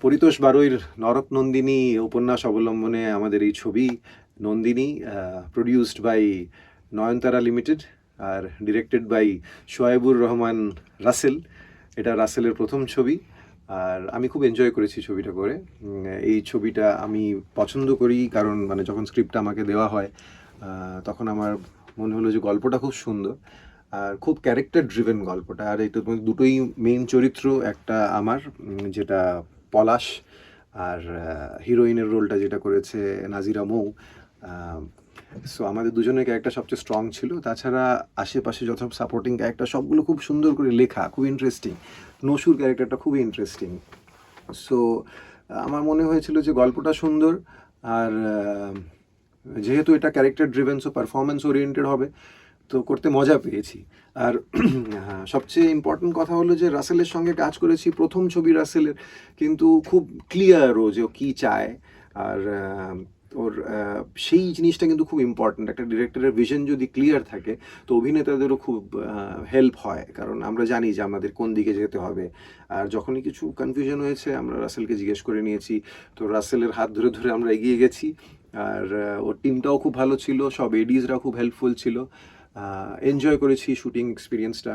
Paritosh R নরক নন্দিনী উপন্যাস অবলম্বনে আমাদের এই ছবি Nandini, produced by Nayantara limited আর ডিরেক্টেড বাই শোয়েবুর রহমান রাসেল। এটা রাসেলের প্রথম ছবি আর আমি খুব এনজয় করেছি ছবিটা করে। এই ছবিটা আমি পছন্দ করি কারণ মানে যখন স্ক্রিপ্টটা আমাকে দেওয়া হয় তখন আমার মনে হলো যে গল্পটা খুব সুন্দর আর খুব ক্যারেক্টার ড্রিভেন গল্পটা। আর এটা দুটোই মেইন চরিত্র, একটা আমার যেটা পলাশ, আর হিরোইনের রোলটা যেটা করেছে নাজিরা মৌ। সো আমাদের দুজনের ক্যারেক্টার সবচেয়ে স্ট্রং ছিল, তাছাড়া আশেপাশে যত সাপোর্টিং ক্যারেক্টার সবগুলো খুব সুন্দর করে লেখা, খুব ইন্টারেস্টিং। নসুর ক্যারেক্টারটা খুবই ইন্টারেস্টিং। সো আমার মনে হয়েছিল যে গল্পটা সুন্দর আর যেহেতু এটা character driven so performance oriented হবে, তো করতে মজা পেয়েছি। আর সবচেয়ে ইম্পর্টেন্ট কথা হলো যে রাসেলের সঙ্গে কাজ করেছি, প্রথম ছবি রাসেলের, কিন্তু খুব ক্লিয়ার ও যে ও কী চায়। আর ওর সেই জিনিসটা কিন্তু খুব ইম্পর্ট্যান্ট। একটা ডিরেক্টরের ভিশন যদি ক্লিয়ার থাকে তো অভিনেতাদেরও খুব হেল্প হয়, কারণ আমরা জানি যে আমাদের কোন দিকে যেতে হবে। আর যখনই কিছু কনফিউশন হয়েছে আমরা রাসেলকে জিজ্ঞেস করে নিয়েছি, তো রাসেলের হাত ধরে ধরে আমরা এগিয়ে গেছি। আর ওর টিমটাও খুব ভালো ছিল, সব এডিজরা খুব হেল্পফুল ছিল। এনজয় করেছি শুটিং এক্সপিরিয়েন্সটা।